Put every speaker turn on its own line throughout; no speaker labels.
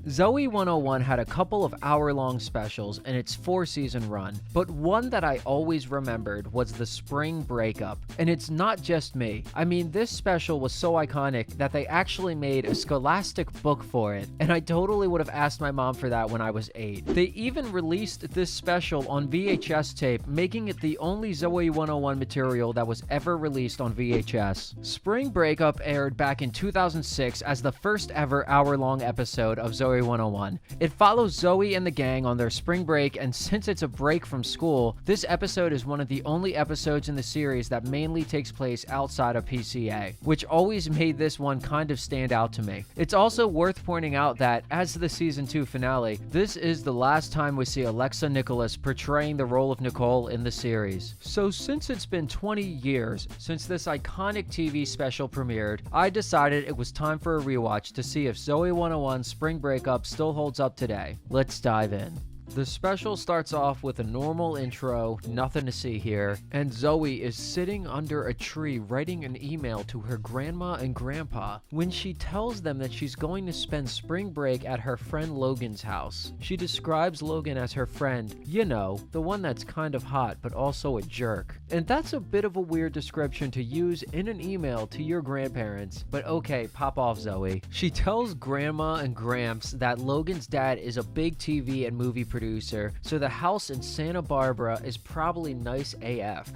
Zoey 101 had a couple of hour-long specials in its 4-season run, but one that I always remembered was the spring breakup. And it's not just me. I mean, this special was so iconic that they actually made a scholastic book for it, and I totally would have asked my mom for that when I was 8. They even released this special on VHS tape, making it the only Zoey 101 material that was ever released on VHS. Spring Breakup aired back in 2006 as the first ever hour-long episode of Zoey 101. It follows Zoey and the gang on their spring break, and since it's a break from school, this episode is one of the only episodes in the series that mainly takes place outside of PCA, which always made this one kind of stand out to me. It's also worth pointing out that, as the season 2 finale, this is the last time we see Alexa Nikolas portraying the role of Nicole in the series. So since it's been 20 years since this iconic TV special premiered, I decided it was time for a rewatch to see if Zoey 101 Spring Breakup still holds up today. Let's dive in. The special starts off with a normal intro, nothing to see here, and Zoey is sitting under a tree writing an email to her grandma and grandpa when she tells them that she's going to spend spring break at her friend Logan's house. She describes Logan as her friend, you know, the one that's kind of hot but also a jerk. And that's a bit of a weird description to use in an email to your grandparents, but okay, pop off Zoey. She tells Grandma and Gramps that Logan's dad is a big TV and movie producer, so the house in Santa Barbara is probably nice AF.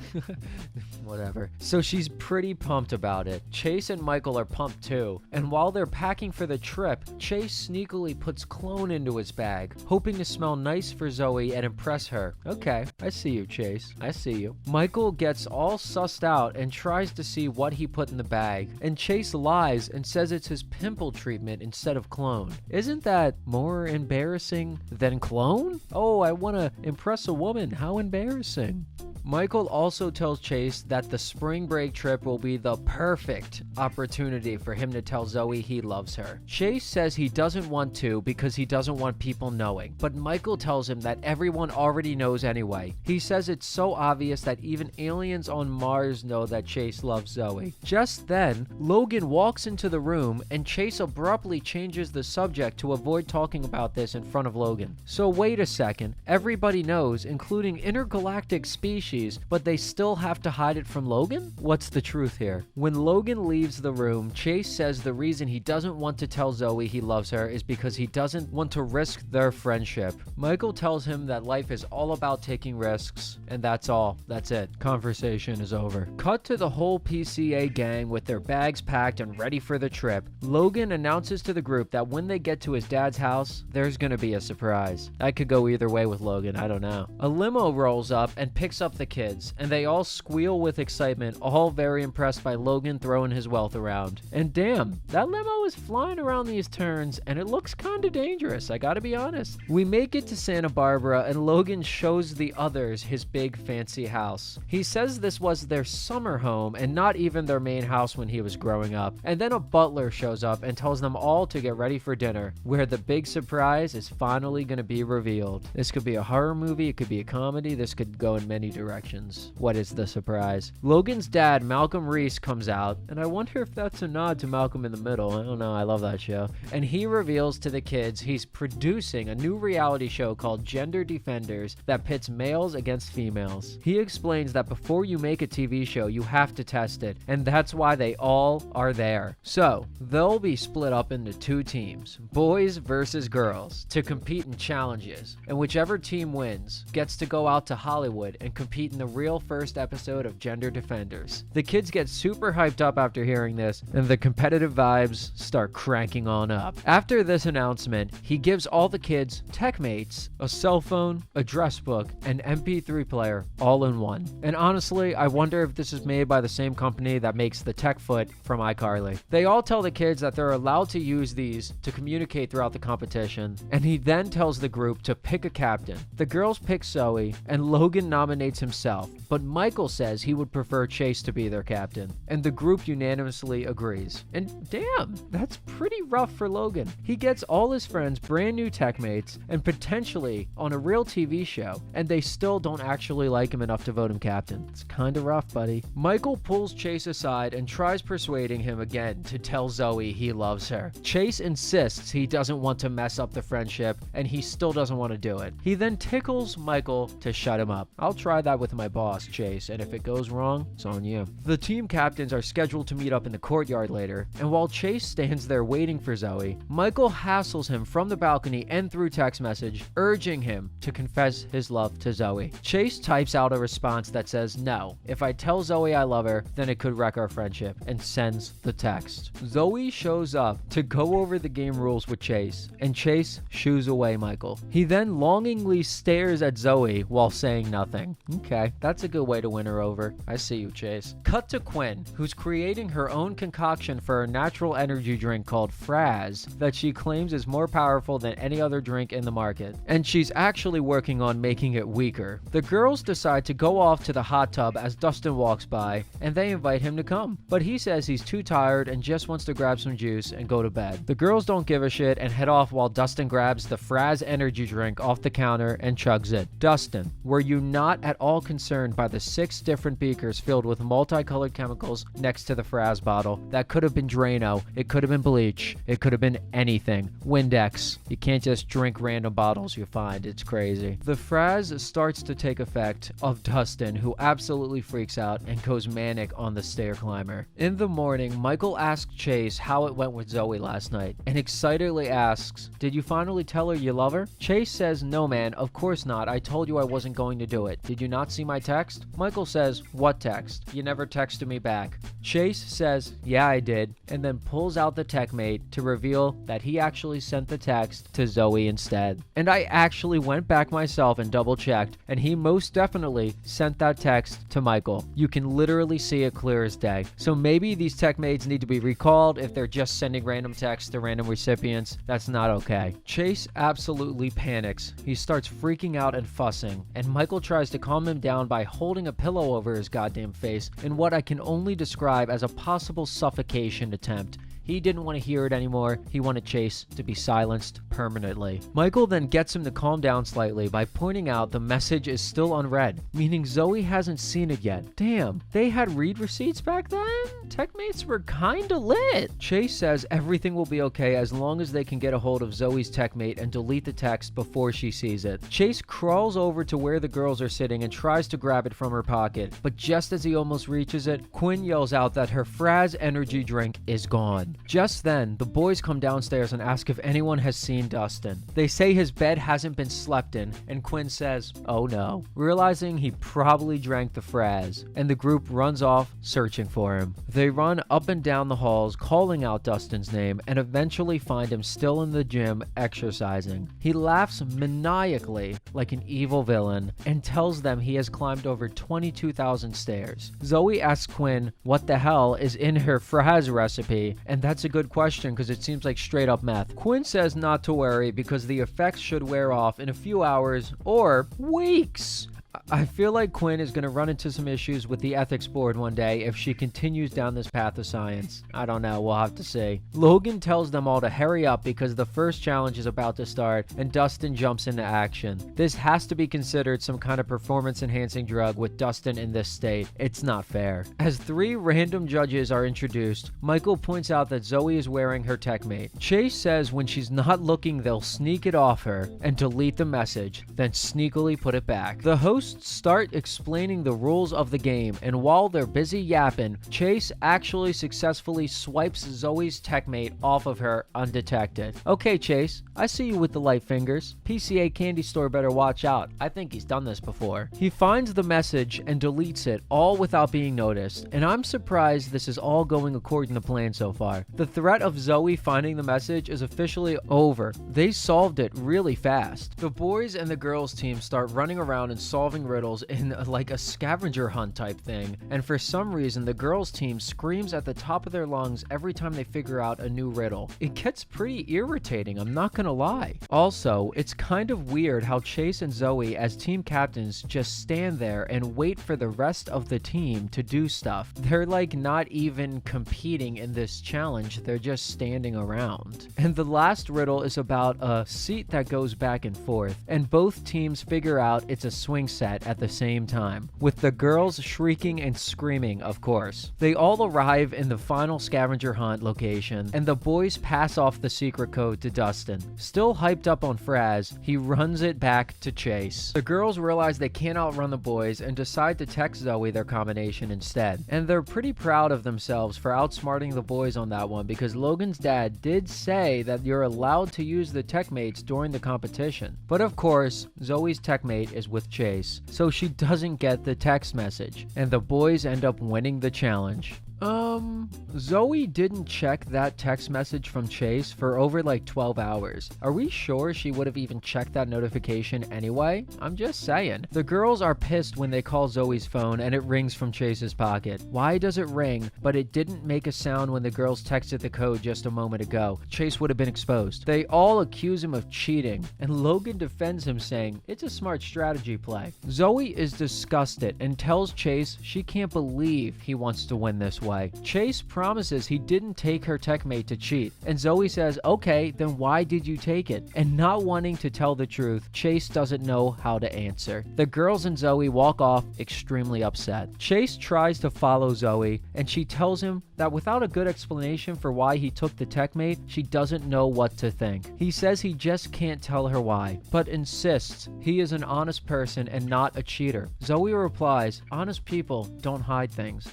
Whatever. So she's pretty pumped about it. Chase and Michael are pumped too, and while they're packing for the trip, Chase sneakily puts cologne into his bag, hoping to smell nice for Zoey and impress her. Okay, I see you, Chase. I see you. Michael gets all sussed out and tries to see what he put in the bag, and Chase lies and says it's his pimple treatment instead of cologne. Isn't that more embarrassing than cologne? Oh, I want to impress a woman. How embarrassing. Michael also tells Chase that the spring break trip will be the perfect opportunity for him to tell Zoey he loves her. Chase says he doesn't want to because he doesn't want people knowing, but Michael tells him that everyone already knows anyway. He says it's so obvious that even aliens on Mars know that Chase loves Zoey. Just then, Logan walks into the room and Chase abruptly changes the subject to avoid talking about this in front of Logan. So wait a second, everybody knows, including intergalactic species, but they still have to hide it from Logan? What's the truth here? When Logan leaves the room, Chase says the reason he doesn't want to tell Zoey he loves her is because he doesn't want to risk their friendship. Michael tells him that life is all about taking risks, and that's all. That's it. Conversation is over. Cut to the whole PCA gang with their bags packed and ready for the trip. Logan announces to the group that when they get to his dad's house, there's gonna be a surprise. I could go either way with Logan, I don't know. A limo rolls up and picks up the kids, and they all squeal with excitement, all very impressed by Logan throwing his wealth around. And damn, that limo is flying around these turns, and it looks kinda dangerous, I gotta be honest. We make it to Santa Barbara, and Logan shows the others his big fancy house. He says this was their summer home, and not even their main house when he was growing up. And then a butler shows up and tells them all to get ready for dinner, where the big surprise is finally gonna be revealed. This could be a horror movie, it could be a comedy, this could go in many directions. What is the surprise? Logan's dad, Malcolm Reese, comes out, and I wonder if that's a nod to Malcolm in the Middle. I don't know, I love that show. And he reveals to the kids he's producing a new reality show called Gender Defenders that pits males against females. He explains that before you make a TV show, you have to test it, and that's why they all are there. So, they'll be split up into 2 teams, boys versus girls, to compete in challenges, and whichever team wins gets to go out to Hollywood and compete in the real first episode of Gender Defenders. The kids get super hyped up after hearing this, and the competitive vibes start cranking on up. After this announcement, he gives all the kids tech mates, a cell phone, a dress book, and MP3 player, all in one. And honestly, I wonder if this is made by the same company that makes the tech foot from iCarly. They all tell the kids that they're allowed to use these to communicate throughout the competition, and he then tells the group to pick a captain. The girls pick Zoey, and Logan nominates himself himself, but Michael says he would prefer Chase to be their captain, and the group unanimously agrees. And damn, that's pretty rough for Logan. He gets all his friends brand new tech mates and potentially on a real TV show, and they still don't actually like him enough to vote him captain. It's kinda rough, buddy. Michael pulls Chase aside and tries persuading him again to tell Zoey he loves her. Chase insists he doesn't want to mess up the friendship, and he still doesn't want to do it. He then tickles Michael to shut him up. I'll try that with my boss, Chase, and if it goes wrong, it's on you. The team captains are scheduled to meet up in the courtyard later, and while Chase stands there waiting for Zoey, Michael hassles him from the balcony and through text message, urging him to confess his love to Zoey. Chase types out a response that says, "No, if I tell Zoey I love her, then it could wreck our friendship," and sends the text. Zoey shows up to go over the game rules with Chase, and Chase shoos away Michael. He then longingly stares at Zoey while saying nothing. Okay, that's a good way to win her over. I see you, Chase. Cut to Quinn, who's creating her own concoction for a natural energy drink called Fraz that she claims is more powerful than any other drink in the market, and she's actually working on making it weaker. The girls decide to go off to the hot tub as Dustin walks by, and they invite him to come, but he says he's too tired and just wants to grab some juice and go to bed. The girls don't give a shit and head off while Dustin grabs the Fraz energy drink off the counter and chugs it. Dustin, were you not at all concerned by the 6 different beakers filled with multicolored chemicals next to the Fraz bottle? That could have been Drano, it could have been bleach, it could have been anything. Windex. You can't just drink random bottles you find, it's crazy. The Fraz starts to take effect of Dustin, who absolutely freaks out and goes manic on the stair climber. In the morning, Michael asks Chase how it went with Zoey last night, and excitedly asks, "Did you finally tell her you love her?" Chase says, "No man, of course not. I told you I wasn't going to do it. Did you not see my text?" Michael says, "What text? You never texted me back." Chase says, "Yeah, I did," and then pulls out the tech mate to reveal that he actually sent the text to Zoey instead. And I actually went back myself and double checked, and he most definitely sent that text to Michael. You can literally see it clear as day. So maybe these tech mates need to be recalled if they're just sending random texts to random recipients. That's not okay. Chase absolutely panics. He starts freaking out and fussing, and Michael tries to calm him down by holding a pillow over his goddamn face in what I can only describe as a possible suffocation attempt. He didn't want to hear it anymore. He wanted Chase to be silenced permanently. Michael then gets him to calm down slightly by pointing out the message is still unread, meaning Zoey hasn't seen it yet. Damn, they had read receipts back then? Techmates were kinda lit. Chase says everything will be okay as long as they can get a hold of Zoey's techmate and delete the text before she sees it. Chase crawls over to where the girls are sitting and tries to grab it from her pocket, but just as he almost reaches it, Quinn yells out that her Fraz energy drink is gone. Just then, the boys come downstairs and ask if anyone has seen Dustin. They say his bed hasn't been slept in, and Quinn says, "Oh no," realizing he probably drank the Fraz, and the group runs off searching for him. They run up and down the halls calling out Dustin's name and eventually find him still in the gym exercising. He laughs maniacally like an evil villain and tells them he has climbed over 22,000 stairs. Zoey asks Quinn what the hell is in her Fraz recipe, and that's a good question because it seems like straight up meth. Quinn says not to worry because the effects should wear off in a few hours or weeks. I feel like Quinn is going to run into some issues with the ethics board one day if she continues down this path of science. I don't know, we'll have to see. Logan tells them all to hurry up because the first challenge is about to start and Dustin jumps into action. This has to be considered some kind of performance enhancing drug with Dustin in this state. It's not fair. As 3 random judges are introduced, Michael points out that Zoey is wearing her techmate. Chase says when she's not looking they'll sneak it off her and delete the message, then sneakily put it back. The hosts start explaining the rules of the game, and while they're busy yapping, Chase actually successfully swipes Zoey's techmate off of her undetected. Okay, Chase, I see you with the light fingers. PCA candy store better watch out. I think he's done this before. He finds the message and deletes it all without being noticed, and I'm surprised this is all going according to plan so far. The threat of Zoey finding the message is officially over. They solved it really fast. The boys and the girls team start running around and solving solving riddles in like a scavenger hunt type thing, and for some reason the girls team screams at the top of their lungs every time they figure out a new riddle. It gets pretty irritating, I'm not gonna lie. Also, it's kind of weird how Chase and Zoey as team captains just stand there and wait for the rest of the team to do stuff. They're like not even competing in this challenge, they're just standing around. And the last riddle is about a seat that goes back and forth, and both teams figure out it's a swing set at the same time, with the girls shrieking and screaming, of course. They all arrive in the final scavenger hunt location, and the boys pass off the secret code to Dustin. Still hyped up on Fraz, he runs it back to Chase. The girls realize they can't outrun the boys and decide to text Zoey their combination instead. And they're pretty proud of themselves for outsmarting the boys on that one, because Logan's dad did say that you're allowed to use the techmates during the competition. But of course, Zoey's techmate is with Chase, so she doesn't get the text message, and the boys end up winning the challenge. Zoey didn't check that text message from Chase for over like 12 hours. Are we sure she would have even checked that notification anyway? I'm just saying. The girls are pissed when they call Zoey's phone and it rings from Chase's pocket. Why does it ring, but it didn't make a sound when the girls texted the code just a moment ago? Chase would have been exposed. They all accuse him of cheating, and Logan defends him saying it's a smart strategy play. Zoey is disgusted and tells Chase she can't believe he wants to win this way. Chase promises he didn't take her techmate to cheat, and Zoey says, okay, then why did you take it? And not wanting to tell the truth, Chase doesn't know how to answer. The girls and Zoey walk off extremely upset. Chase tries to follow Zoey, and she tells him that without a good explanation for why he took the techmate, she doesn't know what to think. He says he just can't tell her why, but insists he is an honest person and not a cheater. Zoey replies, honest people don't hide things.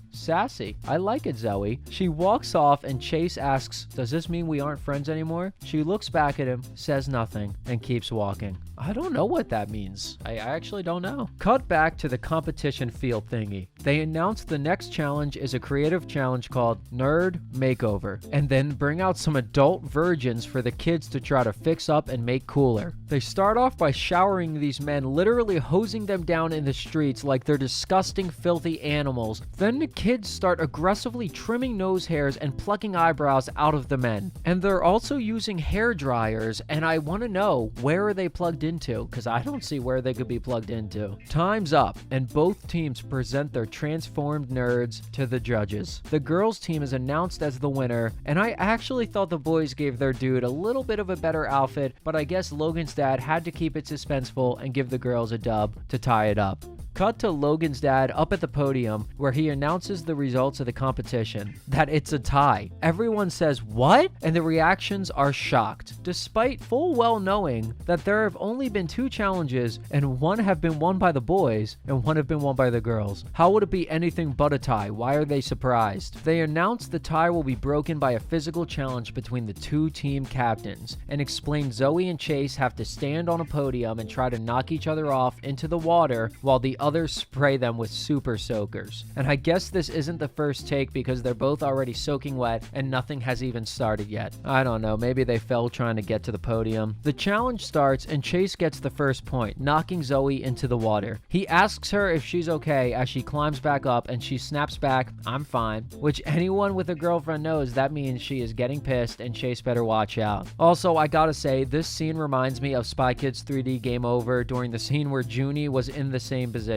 Sassy. I like it, Zoey. She walks off and Chase asks, does this mean we aren't friends anymore? She looks back at him, says nothing, and keeps walking. I don't know what that means. I actually don't know. Cut back to the competition field thingy. They announce the next challenge is a creative challenge called Nerd Makeover, and then bring out some adult virgins for the kids to try to fix up and make cooler. They start off by showering these men, literally hosing them down in the streets like they're disgusting, filthy animals. Then the kids start aggressively trimming nose hairs and plucking eyebrows out of the men. And they're also using hair dryers, and I want to know, where are they plugged into? Because I don't see where they could be plugged into. Time's up, and both teams present their transformed nerds to the judges. The girls team is announced as the winner, and I actually thought the boys gave their dude a little bit of a better outfit, but I guess Logan's dad had to keep it suspenseful and give the girls a dub to tie it up. Cut to Logan's dad up at the podium where he announces the results of the competition, that it's a tie. Everyone says, what? And the reactions are shocked, despite full well knowing that there have only been 2 challenges and one have been won by the boys and one have been won by the girls. How would it be anything but a tie? Why are they surprised? They announce the tie will be broken by a physical challenge between the 2 team captains, and explain Zoey and Chase have to stand on a podium and try to knock each other off into the water while the others spray them with super soakers. And I guess this isn't the first take because they're both already soaking wet and nothing has even started yet. I don't know, maybe they fell trying to get to the podium. The challenge starts and Chase gets the first point, knocking Zoey into the water. He asks her if she's okay as she climbs back up, and she snaps back, I'm fine, which anyone with a girlfriend knows that means she is getting pissed and Chase better watch out. Also, I gotta say, this scene reminds me of Spy Kids 3D Game Over during the scene where Junie was in the same position.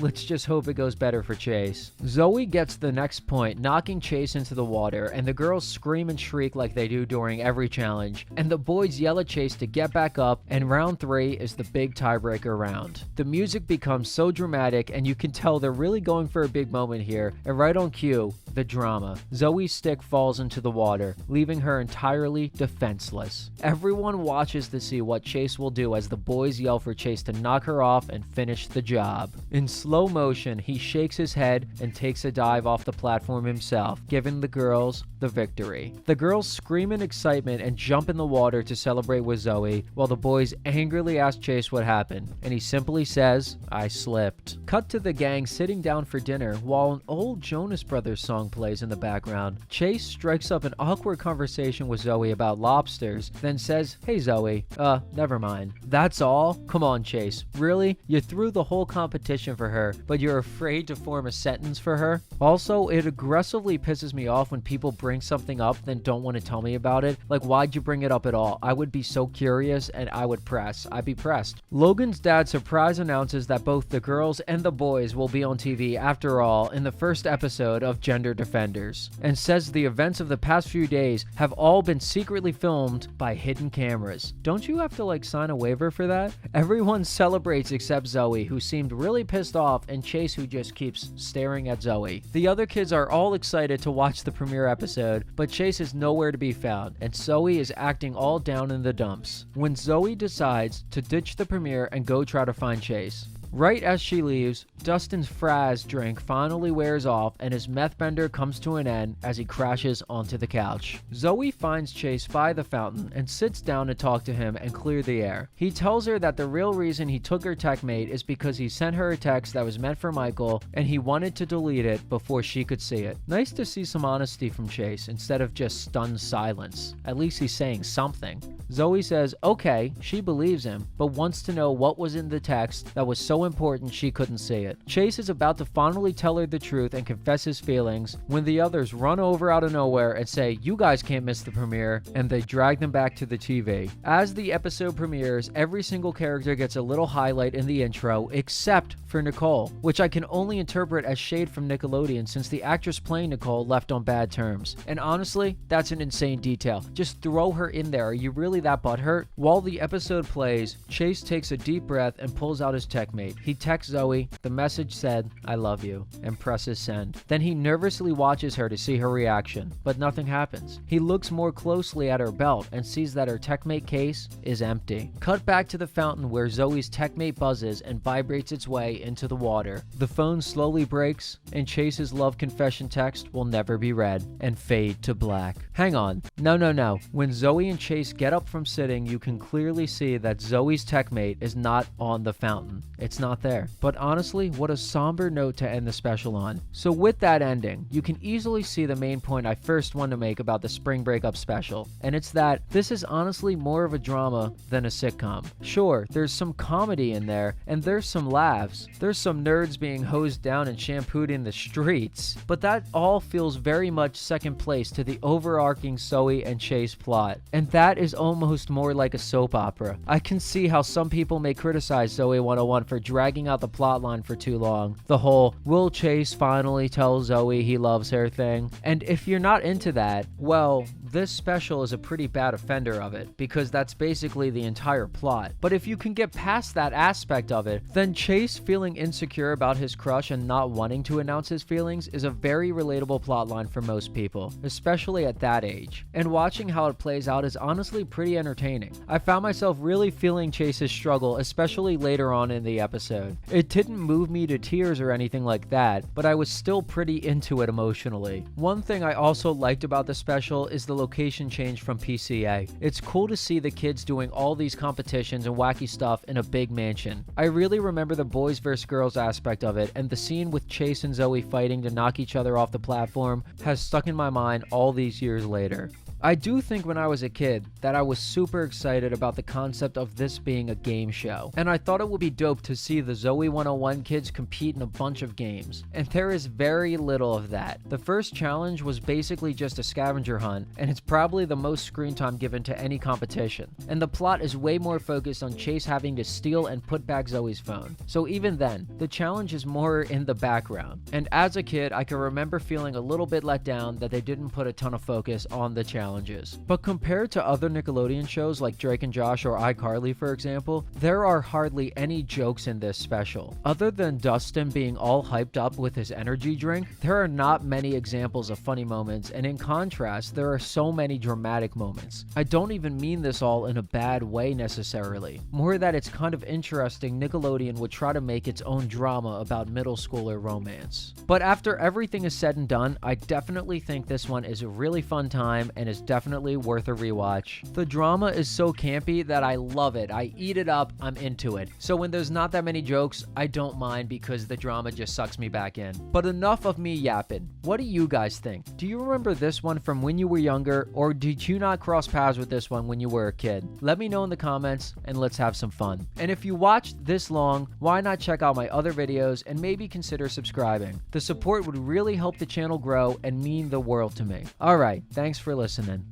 Let's just hope it goes better for Chase. Zoey gets the next point, knocking Chase into the water, and the girls scream and shriek like they do during every challenge, and the boys yell at Chase to get back up, and round 3 is the big tiebreaker round. The music becomes so dramatic, and you can tell they're really going for a big moment here, and right on cue, the drama. Zoey's stick falls into the water, leaving her entirely defenseless. Everyone watches to see what Chase will do as the boys yell for Chase to knock her off and finish the job. In slow motion, he shakes his head and takes a dive off the platform himself, giving the girls the victory. The girls scream in excitement and jump in the water to celebrate with Zoey, while the boys angrily ask Chase what happened, and he simply says, "I slipped." Cut to the gang sitting down for dinner while an old Jonas Brothers song plays in the background. Chase strikes up an awkward conversation with Zoey about lobsters, then says, "Hey Zoey, never mind." That's all? Come on, Chase. Really? You threw the whole competition for her, but you're afraid to form a sentence for her? Also, it aggressively pisses me off when people bring something up then don't want to tell me about it. Like, why'd you bring it up at all? I would be so curious and I'd be pressed. Logan's dad surprise announces that both the girls and the boys will be on TV after all in the first episode of Gender Defenders, and says the events of the past few days have all been secretly filmed by hidden cameras. Don't you have to sign a waiver for that? Everyone celebrates except Zoey, who seemed really pissed off, and Chase, who just keeps staring at Zoey. The other kids are all excited to watch the premiere episode, but Chase is nowhere to be found, and Zoey is acting all down in the dumps. When Zoey decides to ditch the premiere and go try to find Chase. Right as she leaves, Dustin's Fraz drink finally wears off and his meth bender comes to an end as he crashes onto the couch. Zoey finds Chase by the fountain and sits down to talk to him and clear the air. He tells her that the real reason he took her tech mate is because he sent her a text that was meant for Michael and he wanted to delete it before she could see it. Nice to see some honesty from Chase instead of just stunned silence. At least he's saying something. Zoey says okay, she believes him, but wants to know what was in the text that was so important she couldn't see it. Chase is about to finally tell her the truth and confess his feelings when the others run over out of nowhere and say, "You guys can't miss the premiere," and they drag them back to the TV. As the episode premieres, every single character gets a little highlight in the intro except for Nicole, which I can only interpret as shade from Nickelodeon since the actress playing Nicole left on bad terms. And honestly, that's an insane detail. Just throw her in there. Are you really that butthurt? While the episode plays, Chase takes a deep breath and pulls out his tech mate. He texts Zoey, the message said, "I love you," and presses send. Then he nervously watches her to see her reaction, but nothing happens. He looks more closely at her belt and sees that her techmate case is empty. Cut back to the fountain where Zoey's techmate buzzes and vibrates its way into the water. The phone slowly breaks, and Chase's love confession text will never be read, and fade to black. Hang on. No. When Zoey and Chase get up from sitting, you can clearly see that Zoey's techmate is not on the fountain. It's not there. But honestly, what a somber note to end the special on. So with that ending, you can easily see the main point I first wanted to make about the spring breakup special, and it's that this is honestly more of a drama than a sitcom. Sure, there's some comedy in there, and there's some laughs. There's some nerds being hosed down and shampooed in the streets, but that all feels very much second place to the overarching Zoey and Chase plot, and that is almost more like a soap opera. I can see how some people may criticize Zoey 101 for dragging out the plotline for too long. The whole, will Chase finally tell Zoey he loves her thing? And if you're not into that, well, this special is a pretty bad offender of it, because that's basically the entire plot. But if you can get past that aspect of it, then Chase feeling insecure about his crush and not wanting to announce his feelings is a very relatable plotline for most people, especially at that age. And watching how it plays out is honestly pretty entertaining. I found myself really feeling Chase's struggle, especially later on in the episode. It didn't move me to tears or anything like that, but I was still pretty into it emotionally. One thing I also liked about the special is the location change from PCA. It's cool to see the kids doing all these competitions and wacky stuff in a big mansion. I really remember the boys versus girls aspect of it, and the scene with Chase and Zoey fighting to knock each other off the platform has stuck in my mind all these years later. I do think when I was a kid that I was super excited about the concept of this being a game show, and I thought it would be dope to see the Zoey 101 kids compete in a bunch of games, and there is very little of that. The first challenge was basically just a scavenger hunt, and it's probably the most screen time given to any competition, and the plot is way more focused on Chase having to steal and put back Zoey's phone. So even then, the challenge is more in the background, and as a kid I can remember feeling a little bit let down that they didn't put a ton of focus on the challenge. challenges. But compared to other Nickelodeon shows like Drake and Josh or iCarly, for example, there are hardly any jokes in this special. Other than Dustin being all hyped up with his energy drink, there are not many examples of funny moments, and in contrast, there are so many dramatic moments. I don't even mean this all in a bad way necessarily, more that it's kind of interesting Nickelodeon would try to make its own drama about middle schooler romance. But after everything is said and done, I definitely think this one is a really fun time and is definitely worth a rewatch. The drama is so campy that I love it. I eat it up, I'm into it. So when there's not that many jokes, I don't mind because the drama just sucks me back in. But enough of me yapping. What do you guys think? Do you remember this one from when you were younger, or did you not cross paths with this one when you were a kid? Let me know in the comments and let's have some fun. And if you watched this long, why not check out my other videos and maybe consider subscribing? The support would really help the channel grow and mean the world to me. Alright, thanks for listening.